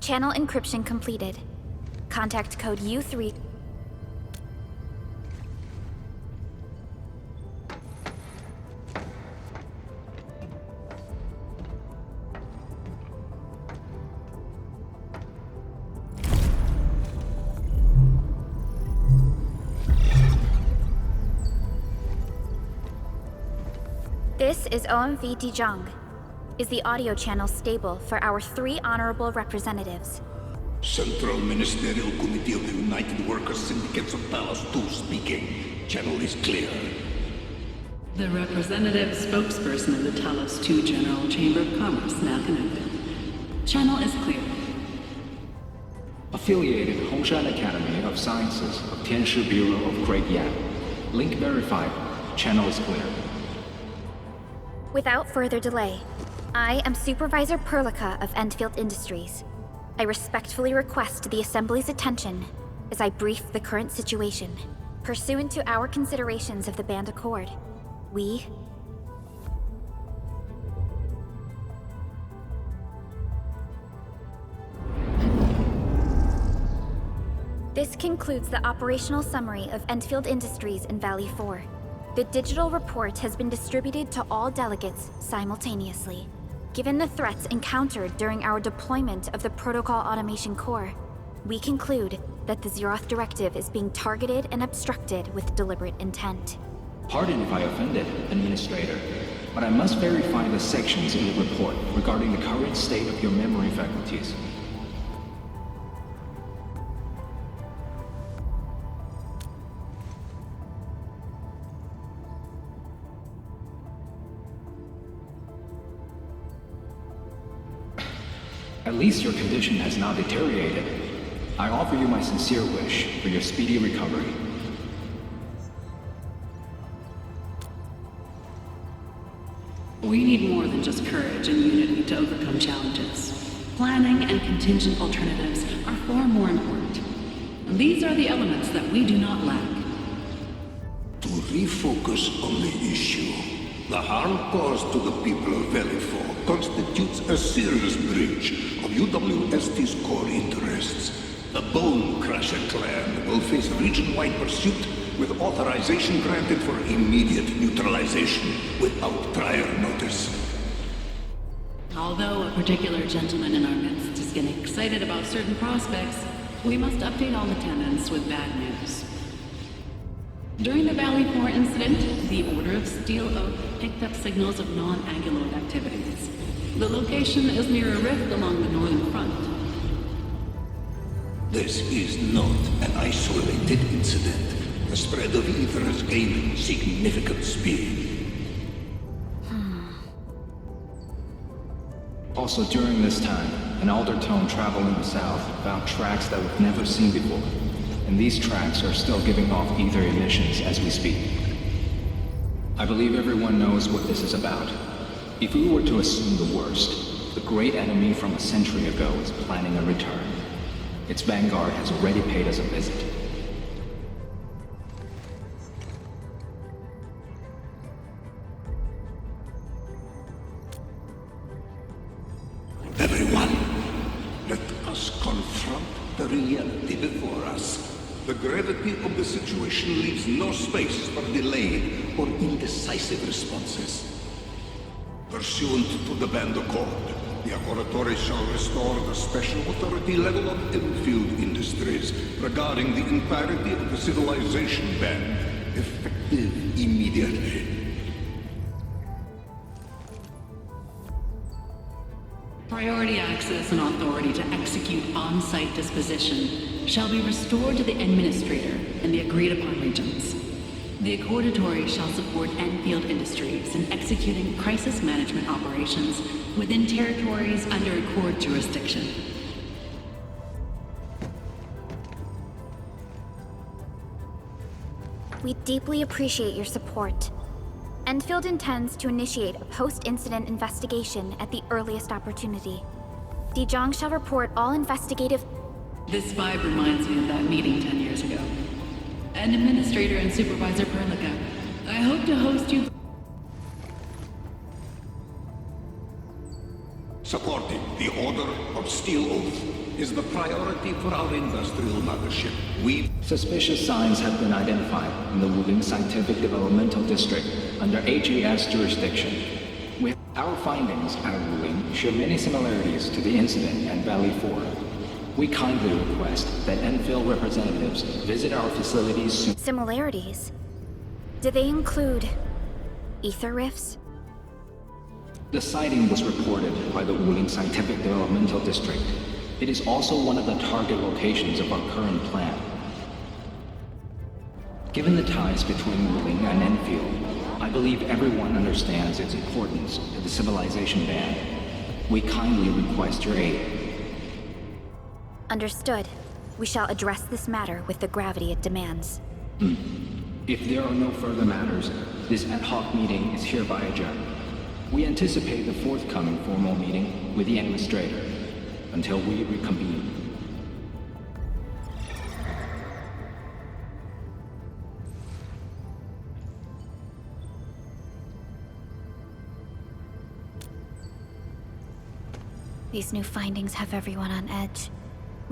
Channel encryption completed. Contact code U3. This is OMV Dijong. Is the audio channel stable for our 3 honorable representatives? Central Ministerial Committee of the United Workers Syndicates of Talos 2 speaking. Channel is clear. The representative spokesperson of the Talos 2 General Chamber of Commerce now connected. Channel is clear. Affiliated Hongshan Academy of Sciences of Tianshi Bureau of Great Yan. Link verified. Channel is clear. Without further delay, I am Supervisor Perlica of Enfield Industries. I respectfully request the Assembly's attention as I brief the current situation. Pursuant to our considerations of the Band Accord, we... This concludes the operational summary of Enfield Industries in Valley 4. The digital report has been distributed to all delegates simultaneously. Given the threats encountered during our deployment of the Protocol Automation Core, we conclude that the Zeroth Directive is being targeted and obstructed with deliberate intent. Pardon if I offended, Administrator, but I must verify the sections in the report regarding the current state of your memory faculties. At least your condition has not deteriorated. I offer you my sincere wish for your speedy recovery. We need more than just courage and unity to overcome challenges. Planning and contingent alternatives are far more important. And these are the elements that we do not lack. To refocus on the issue, the harm caused to the people of Valley 4 constitutes a serious breach of UWST's core interests. The Bone Crusher clan will face region-wide pursuit with authorization granted for immediate neutralization without prior notice. Although a particular gentleman in our midst is getting excited about certain prospects, we must update all attendants with bad news. During the Valley 4 incident, the Order of Steel Oak picked up signals of non-anguloid activities. The location is near a rift along the northern front. This is not an isolated incident. The spread of ether has gained significant speed. Also during this time, an Aldertone traveling the south found tracks that we've never seen before. And these tracks are still giving off ether emissions as we speak. I believe everyone knows what this is about. If we were to assume the worst, the great enemy from a century ago is planning a return. Its vanguard has already paid us a visit. Everyone, let us confront the reality before us. The gravity of the situation leaves no space for delayed or indecisive responses. Pursuant to the Band Accord, the Laboratory shall restore the special authority level of Enfield Industries regarding the entirety of the civilization band, effective immediately. Priority access and authority to execute on-site disposition shall be restored to the Administrator in the agreed-upon regions. The Accordatory shall support Enfield Industries in executing crisis management operations within territories under Accord jurisdiction. We deeply appreciate your support. Enfield intends to initiate a post-incident investigation at the earliest opportunity. Dijong shall report all investigative... This vibe reminds me of that meeting 10 years ago. And Administrator and Supervisor Perlica, I hope to host you... Supporting the Order of Steel Oath, is the priority for our industrial mothership. Suspicious signs have been identified in the Wuling Scientific Developmental District under HAS jurisdiction. With our findings at Wuling show many similarities to the incident at Valley 4. We kindly request that Enfield representatives visit our facilities soon. Similarities? Do they include ether rifts? The sighting was reported by the Wuling Scientific Developmental District. It is also one of the target locations of our current plan. Given the ties between Wuling and Enfield, I believe everyone understands its importance to the civilization band. We kindly request your aid. Understood. We shall address this matter with the gravity it demands. If there are no further matters, this ad hoc meeting is hereby adjourned. We anticipate the forthcoming formal meeting with the Administrator until we reconvene. These new findings have everyone on edge.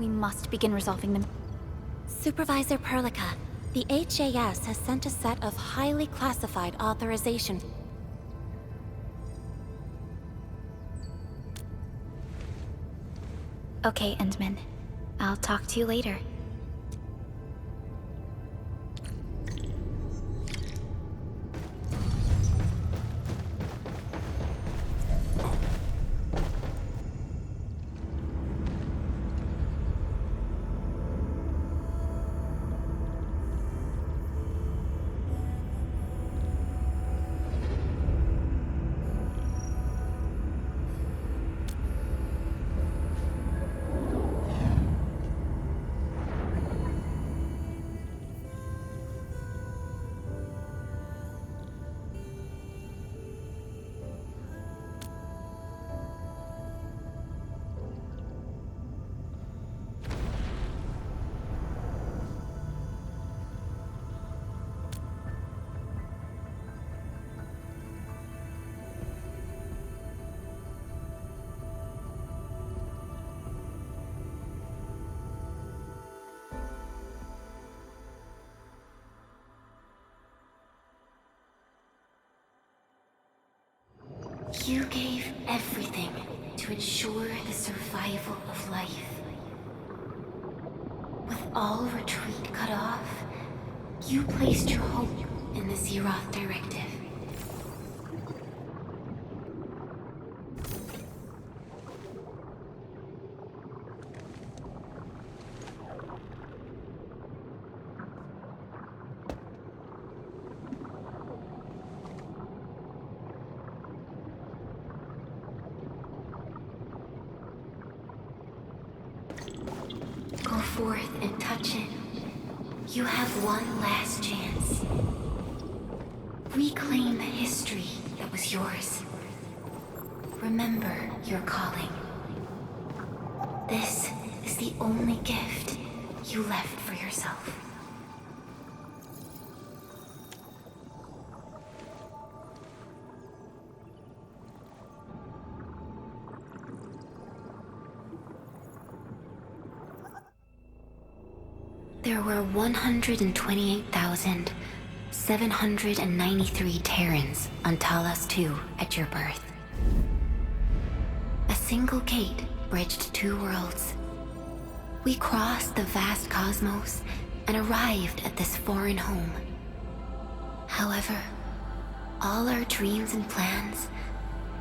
We must begin resolving them. Supervisor Perlica, the HAS has sent a set of highly classified authorization. Okay, Endman. I'll talk to you later. You gave everything to ensure the survival of life. With all retreat cut off, you placed your hope in the Zeroth Directive. Go forth and touch it. You have one last chance. Reclaim the history that was yours. Remember your calling. This is the only gift you left for yourself. There were 128,793 Terrans on Talos 2 at your birth. A single gate bridged two worlds. We crossed the vast cosmos and arrived at this foreign home. However, all our dreams and plans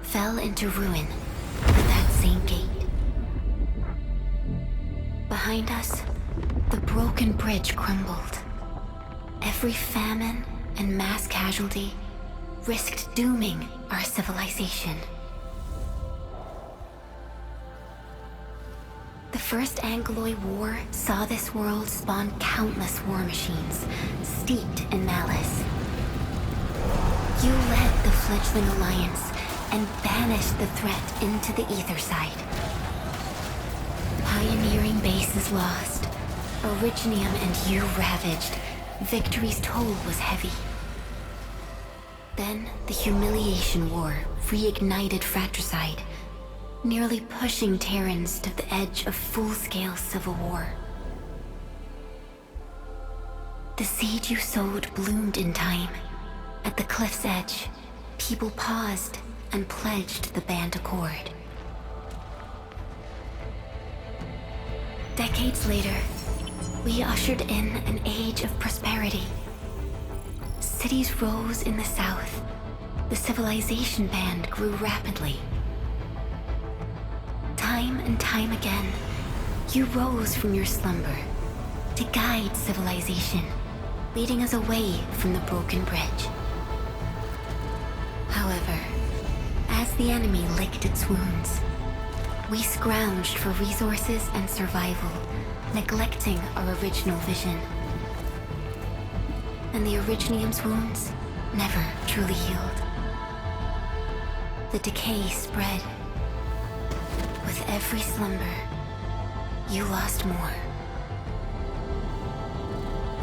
fell into ruin at that same gate. Behind us, the broken bridge crumbled. Every famine and mass casualty risked dooming our civilization. The First Angloid War saw this world spawn countless war machines, steeped in malice. You led the fledgling alliance and banished the threat into the ether side. Pioneering bases lost, Originium and you ravaged. Victory's toll was heavy. Then the humiliation war reignited fratricide. nearly pushing Terrans to the edge of full-scale civil war. The seed you sowed bloomed in time. At the cliff's edge, people paused and pledged the band accord. Decades later, we ushered in an age of prosperity. Cities rose in the south. The civilization band grew rapidly. Time and time again, you rose from your slumber to guide civilization, leading us away from the broken bridge. However, as the enemy licked its wounds, we scrounged for resources and survival, neglecting our original vision. And the Originium's wounds never truly healed. The decay spread. With every slumber, you lost more.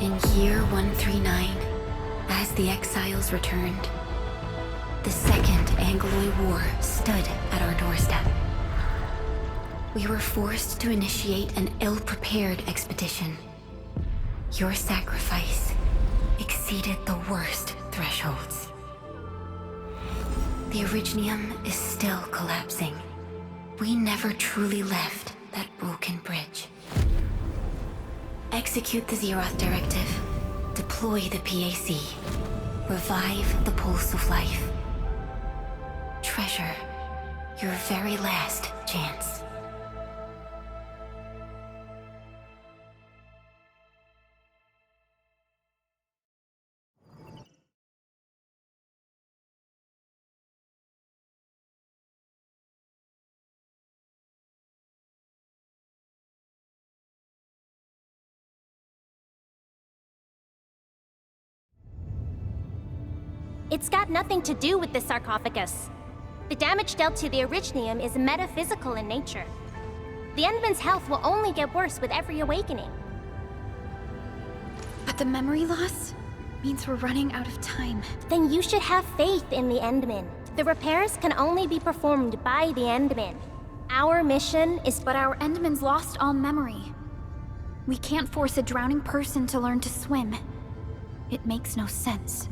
In year 139, as the exiles returned, the Second Angloid War stood at our doorstep. We were forced to initiate an ill-prepared expedition. Your sacrifice exceeded the worst thresholds. The Originium is still collapsing. We never truly left that broken bridge. Execute the Zeroth Directive. Deploy the PAC. Revive the Pulse of Life. Treasure your very last chance. It's got nothing to do with the sarcophagus. The damage dealt to the Originium is metaphysical in nature. The Endman's health will only get worse with every awakening. But the memory loss means we're running out of time. Then you should have faith in the Endman. The repairs can only be performed by the Endman. Our mission is... But our Endman's lost all memory. We can't force a drowning person to learn to swim. It makes no sense.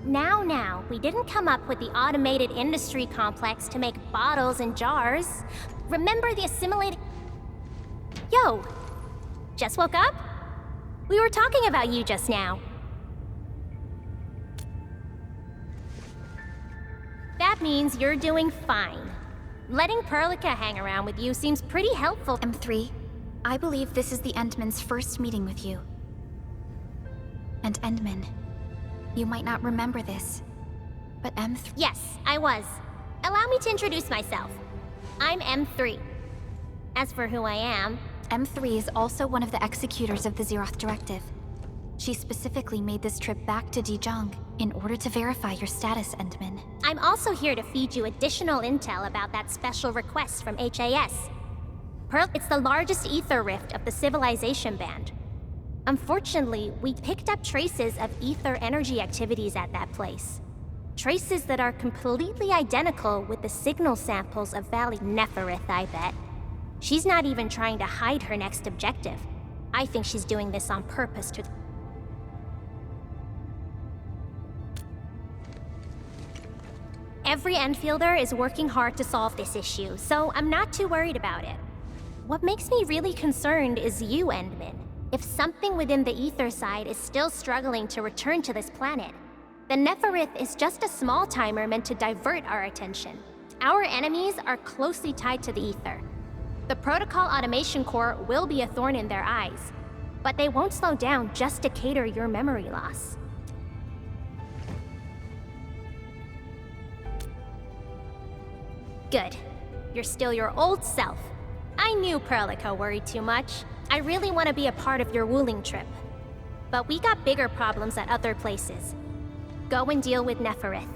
Now, we didn't come up with the automated industry complex to make bottles and jars. Remember the assimilated... Yo! Just woke up? We were talking about you just now. That means you're doing fine. Letting Perlica hang around with you seems pretty helpful. M3, I believe this is the Endman's first meeting with you. And Endman, you might not remember this, but M3... Yes, I was. Allow me to introduce myself. I'm M3. As for who I am... M3 is also one of the executors of the Zeroth Directive. She specifically made this trip back to Dijon in order to verify your status, Endman. I'm also here to feed you additional intel about that special request from HAS. It's the largest ether rift of the Civilization Band. Unfortunately, we picked up traces of ether energy activities at that place. Traces that are completely identical with the signal samples of Valley Neferith, I bet. She's not even trying to hide her next objective. I think she's doing this on purpose to... Every Enfielder is working hard to solve this issue, so I'm not too worried about it. What makes me really concerned is you, Endman. If something within the ether side is still struggling to return to this planet, the Neferith is just a small timer meant to divert our attention. Our enemies are closely tied to the ether. The Protocol Automation Core will be a thorn in their eyes, but they won't slow down just to cater your memory loss. Good. You're still your old self. I knew Perlica worried too much. I really want to be a part of your Wuling trip. But we got bigger problems at other places. Go and deal with Neferith.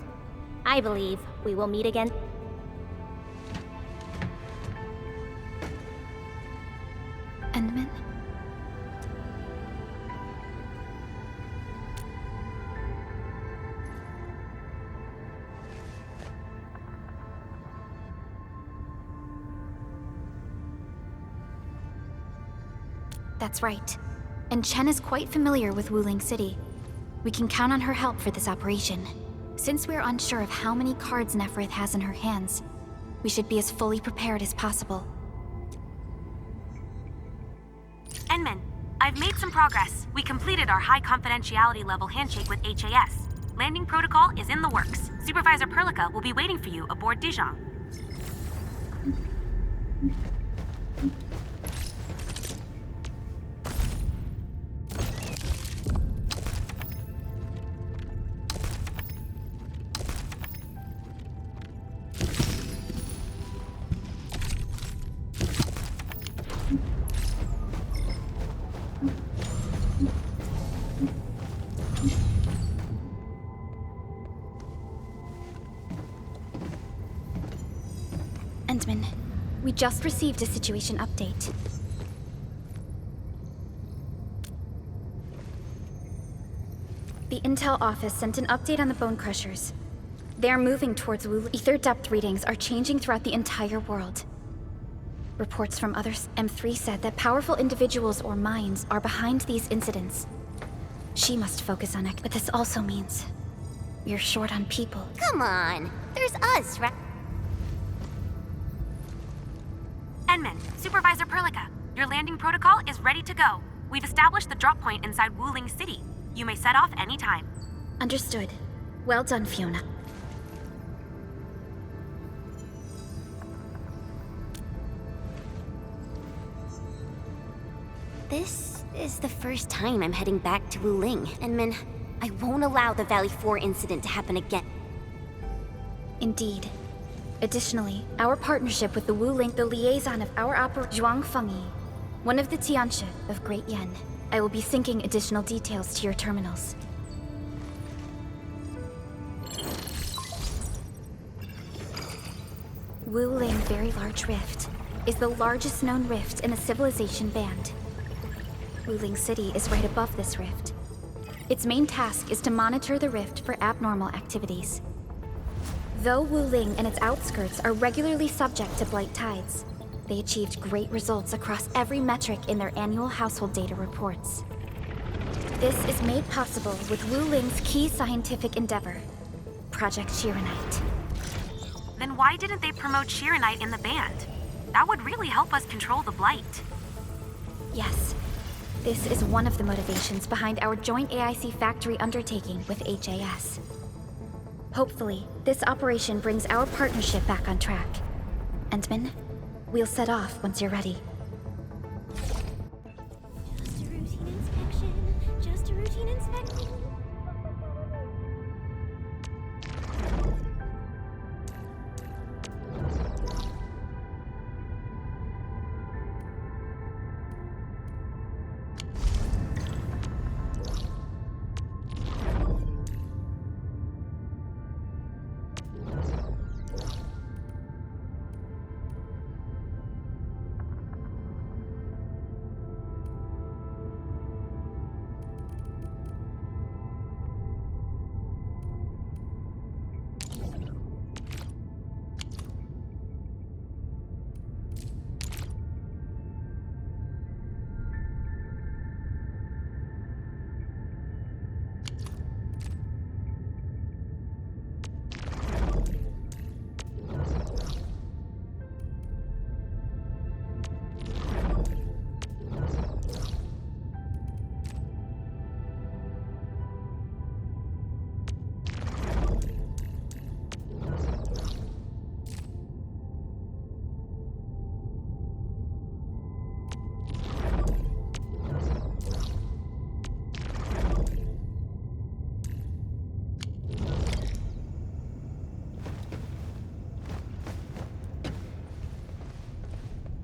I believe we will meet again. Endman? That's right. And Chen is quite familiar with Wuling City. We can count on her help for this operation. Since we're unsure of how many cards Nefereth has in her hands, we should be as fully prepared as possible. Enman, I've made some progress. We completed our high confidentiality level handshake with HAS. Landing protocol is in the works. Supervisor Perlica will be waiting for you aboard Dijon. Endman, we just received a situation update. The Intel office sent an update on the Bone Crushers. They are moving towards Wuling. Ether depth readings are changing throughout the entire world. Reports from others, M3 said that powerful individuals or minds are behind these incidents. She must focus on it, but this also means we're short on people. Come on, there's us, right? Enman, Supervisor Perlica, your landing protocol is ready to go. We've established the drop point inside Wuling City. You may set off anytime. Understood. Well done, Fiona. This is the first time I'm heading back to Wuling, Enman. I won't allow the Valley 4 incident to happen again. Indeed. Additionally, our partnership with the Wuling, the liaison of our Zhuang Fengyi, one of the Tianshi of Great Yen. I will be syncing additional details to your terminals. Wuling Very Large Rift is the largest known rift in the Civilization Band. Wuling City is right above this rift. Its main task is to monitor the rift for abnormal activities. Though Wuling and its outskirts are regularly subject to blight tides, they achieved great results across every metric in their annual household data reports. This is made possible with Wuling's key scientific endeavor, Project Shiranite. Then why didn't they promote Shiranite in the band? That would really help us control the blight. Yes, this is one of the motivations behind our joint AIC factory undertaking with HAS. Hopefully, this operation brings our partnership back on track. Endman, we'll set off once you're ready. Just a routine inspection. Just a routine inspection.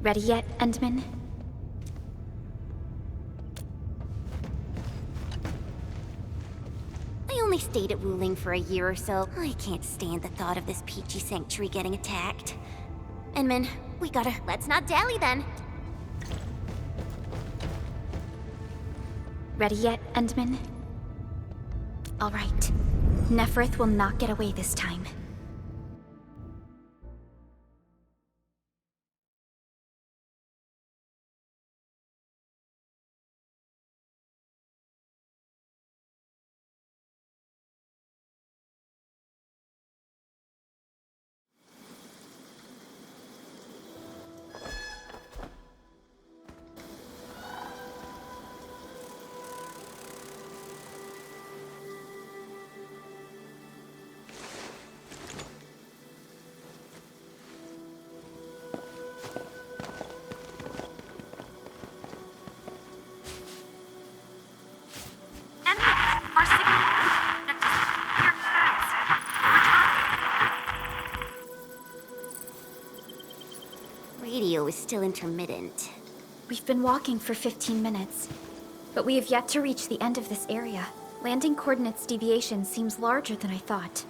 Ready yet, Endman? I only stayed at Wuling for a year or so. I can't stand the thought of this peachy sanctuary getting attacked. Enman, we gotta... Let's not dally then. Ready yet, Endman? All right. Nefereth will not get away this time. is still intermittent. We've been walking for 15 minutes, but we have yet to reach the end of this area. Landing coordinates deviation seems larger than I thought.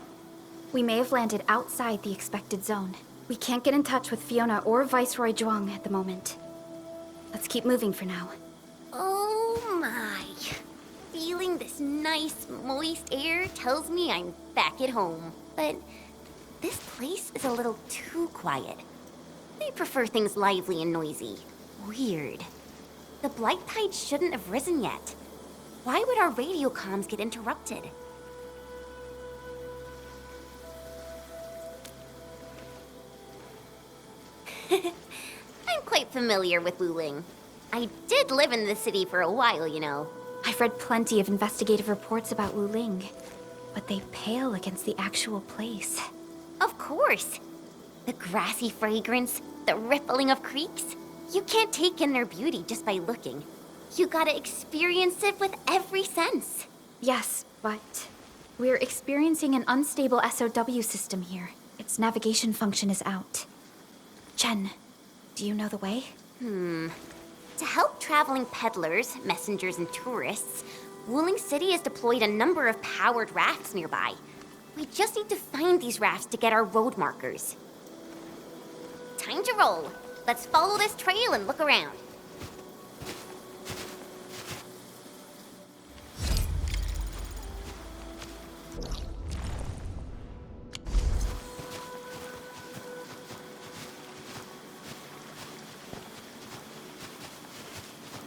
We may have landed outside the expected zone. We can't get in touch with Fiona or Viceroy Zhuang at the moment. Let's keep moving for now. Oh my. Feeling this nice, moist air tells me I'm back at home. But this place is a little too quiet. They prefer things lively and noisy. Weird. The Blight Tide shouldn't have risen yet. Why would our radio comms get interrupted? I'm quite familiar with Wuling. I did live in the city for a while, you know. I've read plenty of investigative reports about Wuling, but they pale against the actual place. Of course. The grassy fragrance, the rippling of creeks. You can't take in their beauty just by looking. You gotta experience it with every sense. Yes, but we're experiencing an unstable SOW system here. Its navigation function is out. Chen, do you know the way? To help traveling peddlers, messengers, and tourists, Wuling City has deployed a number of powered rafts nearby. We just need to find these rafts to get our road markers. Time to roll. Let's follow this trail and look around.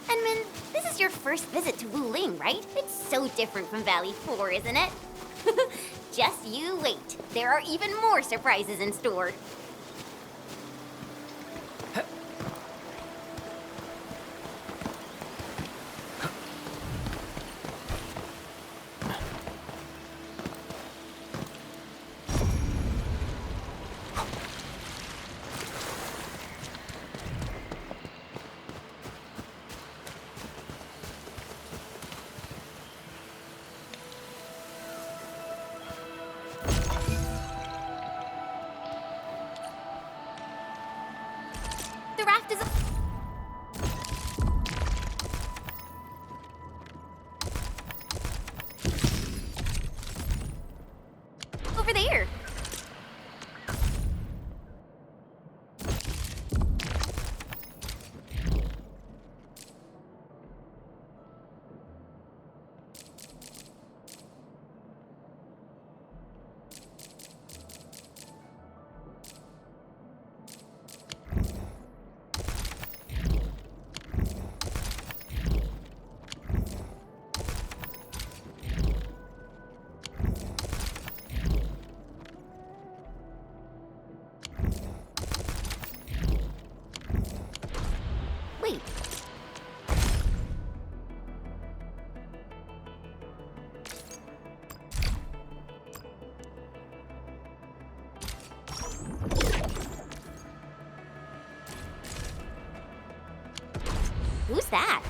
Enman, this is your first visit to Wuling, right? It's so different from Valley 4, isn't it? Just you wait. There are even more surprises in store. The raft is over there. Wait. Who's that?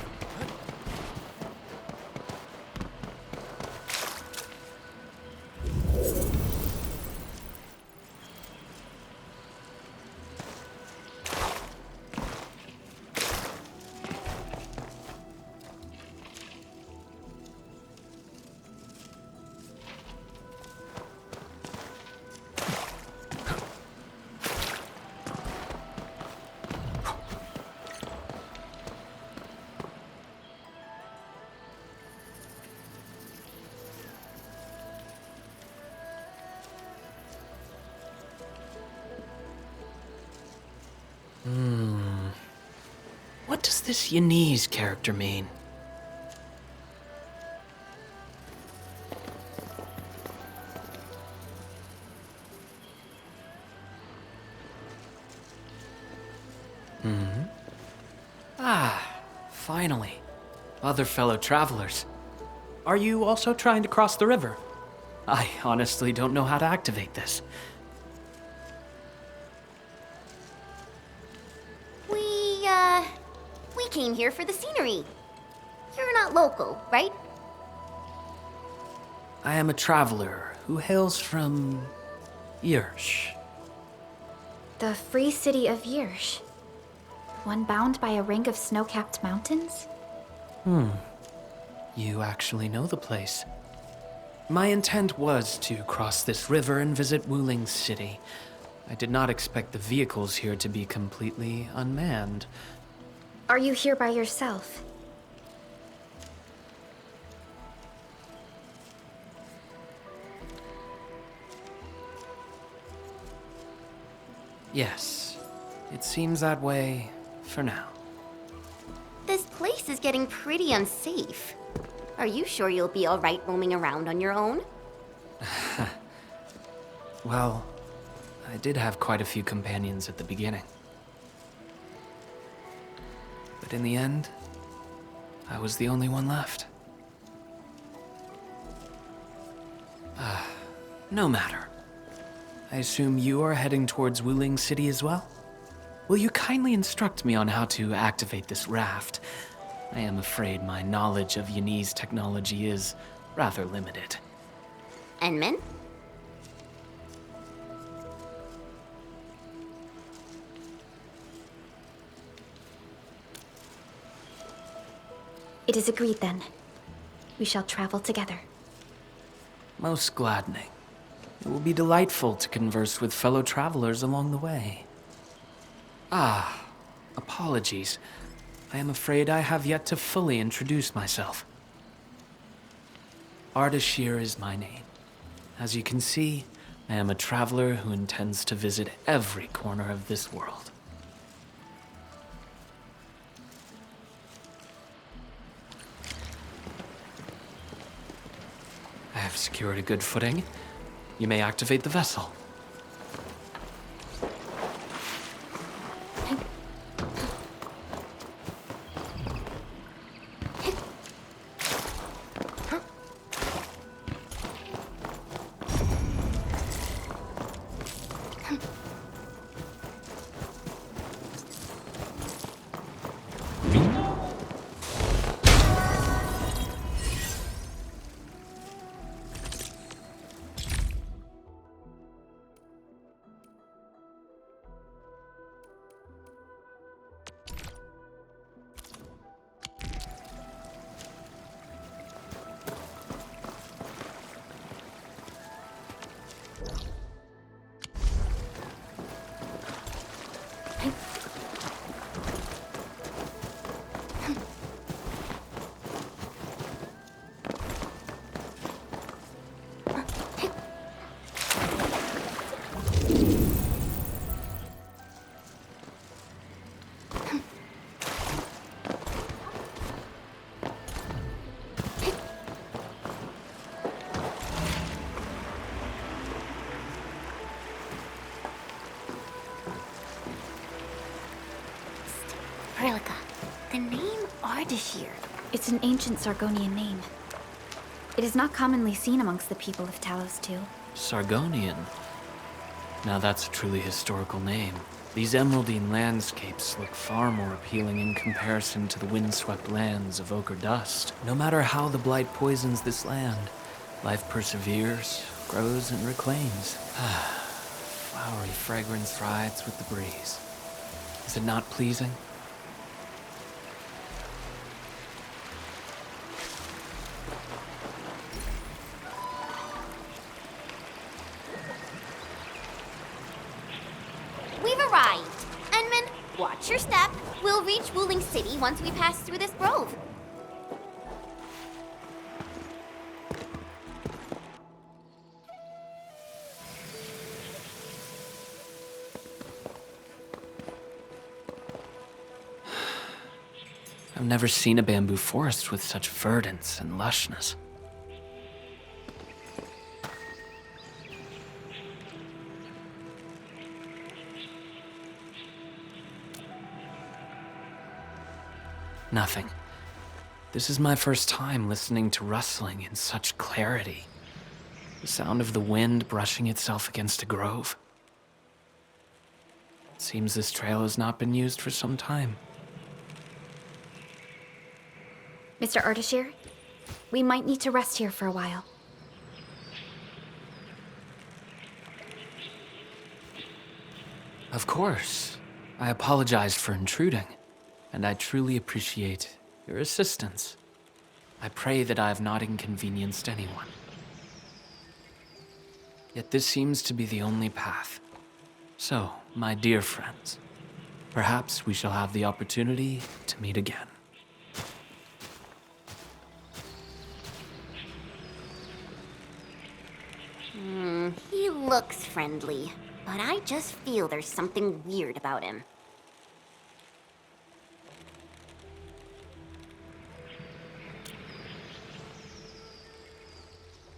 What does this Yanese character mean? Ah, finally. Other fellow travelers. Are you also trying to cross the river? I honestly don't know how to activate this. We came here for the scenery. You're not local, right? I am a traveler who hails from Yirsh. The Free City of Yirsh. One bound by a ring of snow-capped mountains? You actually know the place. My intent was to cross this river and visit Wuling City. I did not expect the vehicles here to be completely unmanned. Are you here by yourself? Yes, it seems that way for now. This place is getting pretty unsafe. Are you sure you'll be alright roaming around on your own? Well, I did have quite a few companions at the beginning. But in the end, I was the only one left. No matter. I assume you are heading towards Wuling City as well? Will you kindly instruct me on how to activate this raft? I am afraid my knowledge of Yanese technology is rather limited. Enman? It is agreed then. We shall travel together. Most gladdening. It will be delightful to converse with fellow travelers along the way. Apologies. I am afraid I have yet to fully introduce myself. Ardashir is my name. As you can see, I am a traveler who intends to visit every corner of this world. I have secured a good footing. You may activate the vessel. Perlica, the name Ardashir. It's an ancient Sargonian name. It is not commonly seen amongst the people of Talos II. Sargonian. Now that's a truly historical name. These emeraldine landscapes look far more appealing in comparison to the windswept lands of ochre dust. No matter how the blight poisons this land, life perseveres, grows, and reclaims. Flowery fragrance rides with the breeze. Is it not pleasing? We've arrived. Enman, watch your step. We'll reach Wuling City once we pass through this grove. I've never seen a bamboo forest with such verdance and lushness. Nothing. This is my first time listening to rustling in such clarity. The sound of the wind brushing itself against a grove. It seems this trail has not been used for some time. Mr. Ardashir, we might need to rest here for a while. Of course. I apologize for intruding, and I truly appreciate your assistance. I pray that I have not inconvenienced anyone. Yet this seems to be the only path. So, my dear friends, perhaps we shall have the opportunity to meet again. He looks friendly, but I just feel there's something weird about him.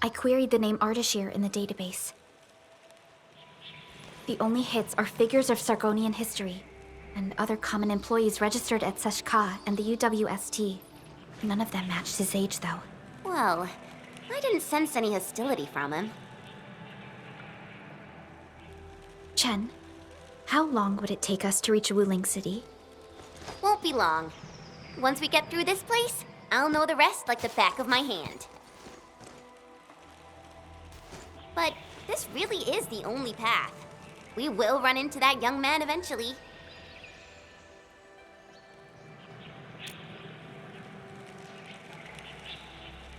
I queried the name Ardashir in the database. The only hits are figures of Sargonian history, and other common employees registered at Seshka and the UWST. None of them matched his age, though. Well, I didn't sense any hostility from him. Chen, how long would it take us to reach Wuling City? Won't be long. Once we get through this place, I'll know the rest like the back of my hand. But this really is the only path. We will run into that young man eventually.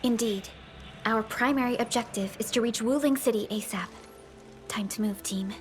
Indeed. Our primary objective is to reach Wuling City ASAP. Time to move, team.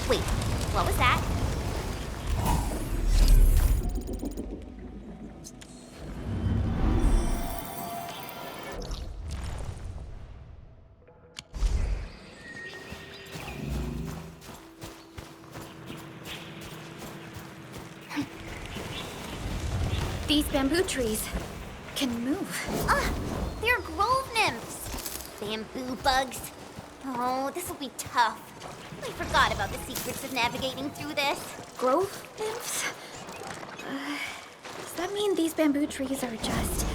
Wait, what was that? These bamboo trees can move. They're grove nymphs. Bamboo bugs. Oh, this will be tough. I forgot about the secrets of navigating through this. Grove nymphs? Does that mean these bamboo trees are just...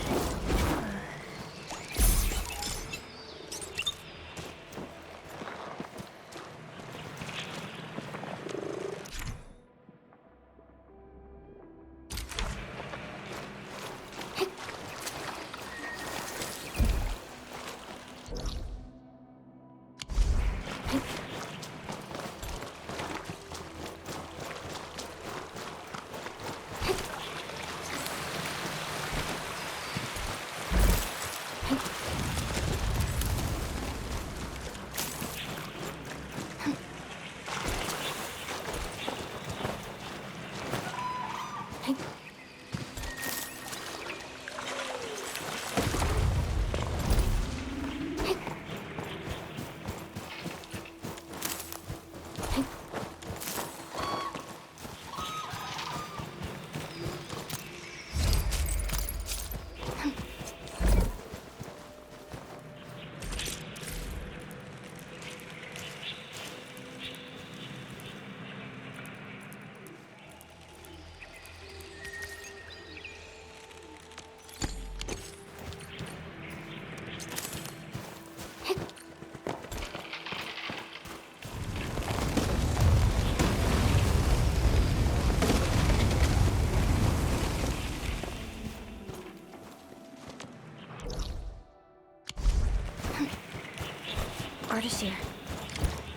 Ardashir.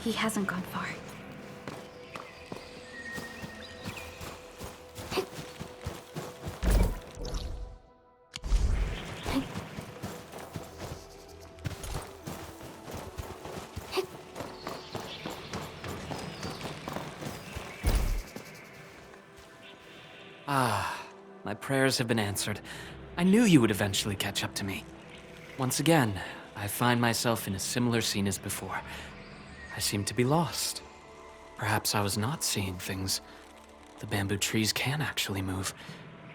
He hasn't gone far. My prayers have been answered. I knew you would eventually catch up to me. Once again, I find myself in a similar scene as before. I seem to be lost. Perhaps I was not seeing things. The bamboo trees can actually move.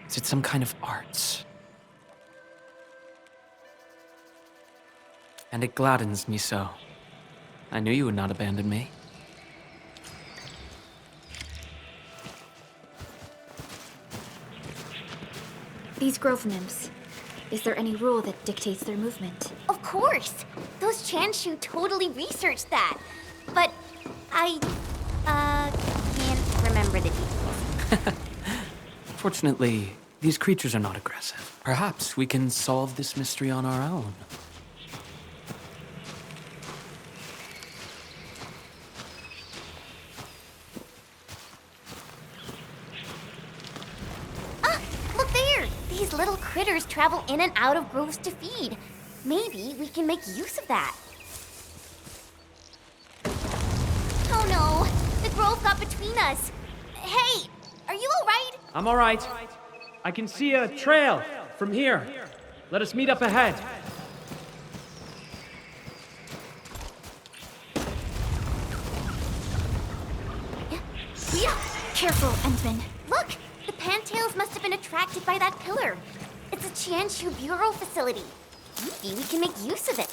Is it some kind of arts? And it gladdens me so. I knew you would not abandon me. These grove nymphs, is there any rule that dictates their movement? Of course! Those Chanshu totally researched that. But I, can't remember the details. Fortunately, these creatures are not aggressive. Perhaps we can solve this mystery on our own. Look there! These little critters travel in and out of groves to feed. Maybe we can make use of that. Oh no! The grove got between us. Hey! Are you alright? I'm alright. I can see a trail from here. Let us meet up ahead. Yeah. Careful, Endman. Look! The Pantails must have been attracted by that pillar. It's a Chanshu Bureau facility. Maybe we can make use of it.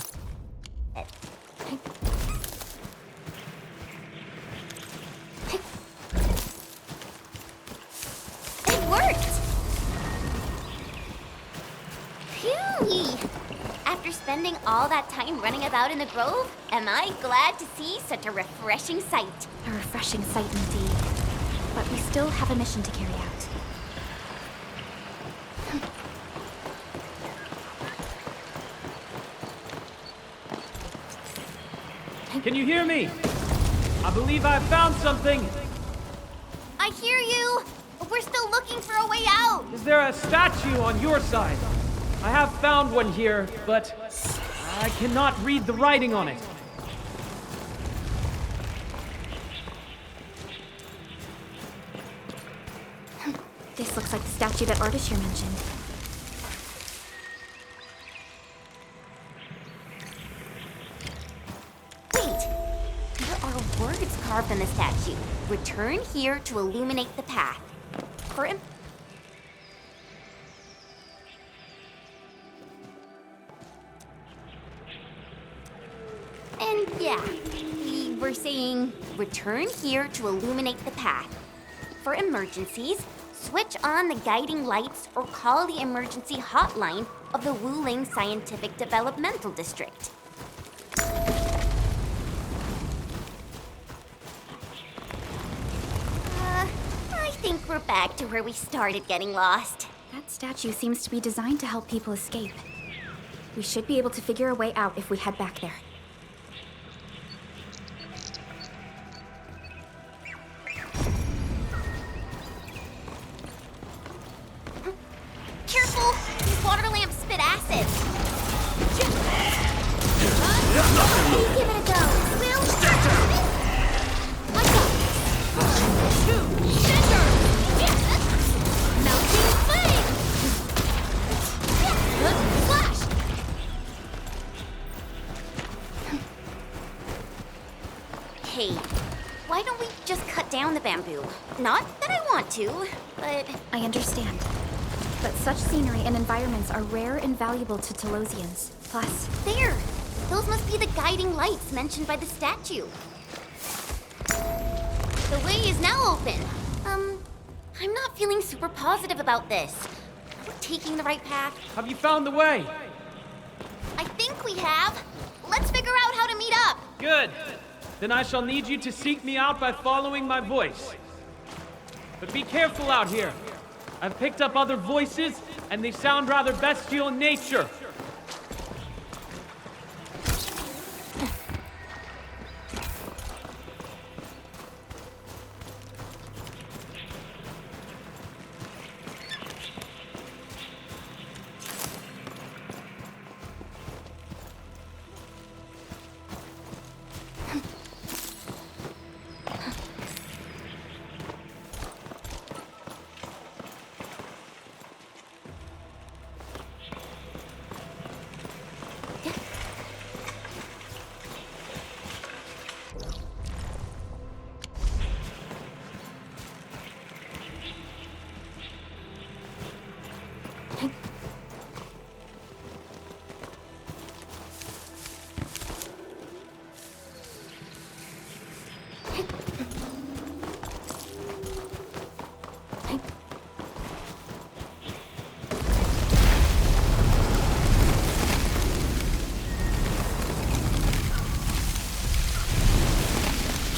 It worked! Phew! After spending all that time running about in the grove, am I glad to see such a refreshing sight. A refreshing sight indeed. But we still have a mission to carry out. Can you hear me? I believe I found something. I hear you! We're still looking for a way out! Is there a statue on your side? I have found one here, but I cannot read the writing on it. This looks like the statue that Ardashir mentioned. Wait! There are words carved on the statue. Return here to illuminate the path. For him. And yeah, we were saying, return here to illuminate the path. For emergencies, switch on the guiding lights or call the emergency hotline of the Wuling Scientific Developmental District. I think we're back to where we started getting lost. That statue seems to be designed to help people escape. We should be able to figure a way out if we head back there. Careful! These water lamps spit acid. Give it a go. Will? I got this. Melting flame! Flash! Hey, why don't we just cut down the bamboo? Not that I want to, but... I understand. But such scenery and environments are rare and valuable to Telosians. Plus, There! Those must be the guiding lights mentioned by the statue. The way is now open. I'm not feeling super positive about this. Are we taking the right path? Have you found the way? I think we have. Let's figure out how to meet up. Good. Then I shall need you to seek me out by following my voice. But be careful out here. I've picked up other voices, and they sound rather bestial in nature.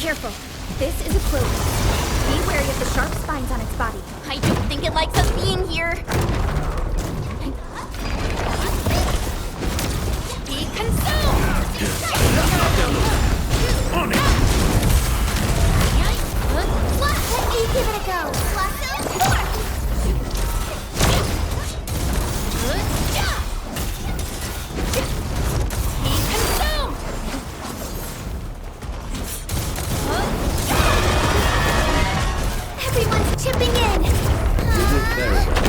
Careful. This is a cloak. Be wary of the sharp spines on its body. I don't think it likes us being here. Be consumed! On it! Let me give it a go. Be consumed! Everyone's chipping in. You did very well.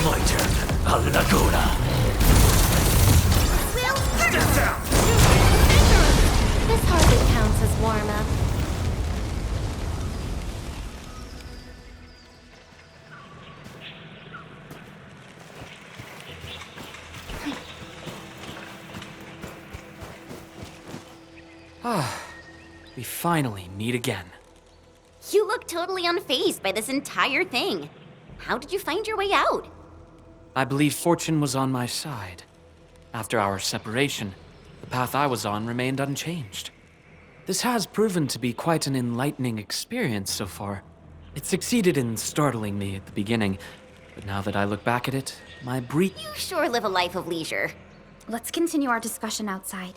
My turn. Al Laguna. Step down! This hardly counts as warm-up. We finally meet again. You look totally unfazed by this entire thing. How did you find your way out? I believe fortune was on my side. After our separation, the path I was on remained unchanged. This has proven to be quite an enlightening experience so far. It succeeded in startling me at the beginning, but now that I look back at it, my brief... You sure live a life of leisure. Let's continue our discussion outside.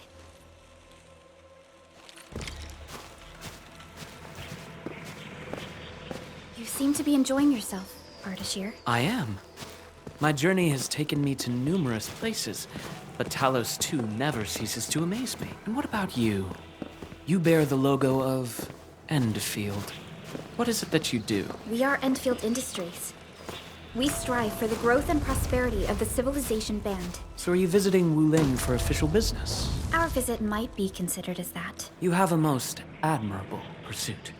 You seem to be enjoying yourself, Ardashir. I am. My journey has taken me to numerous places, but Talos 2 never ceases to amaze me. And what about you? You bear the logo of Endfield. What is it that you do? We are Enfield Industries. We strive for the growth and prosperity of the Civilization Band. So are you visiting Wulin for official business? Our visit might be considered as that. You have a most admirable pursuit.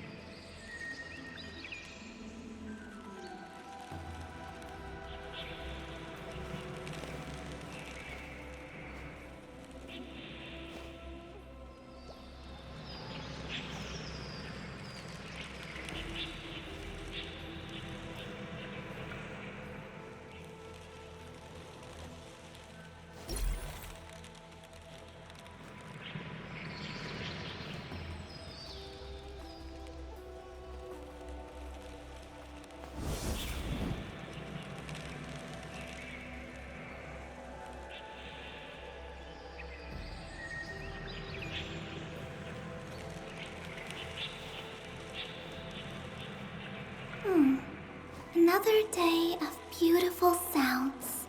Another day of beautiful sounds.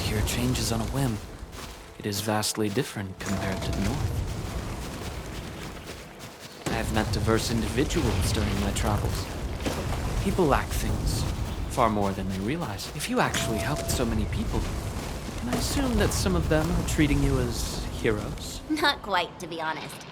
here changes on a whim. It is vastly different compared to the north. I have met diverse individuals during my travels. People lack things far more than they realize. If you actually helped so many people, can I assume that some of them are treating you as heroes? Not quite, to be honest.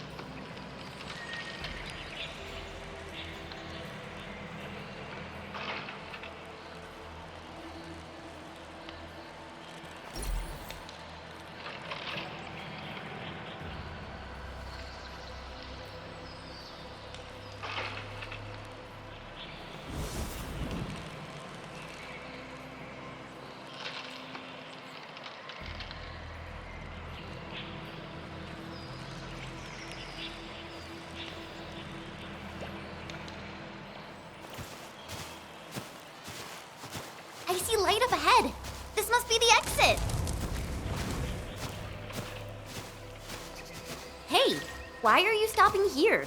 I see light up ahead. This must be the exit. Hey, why are you stopping here?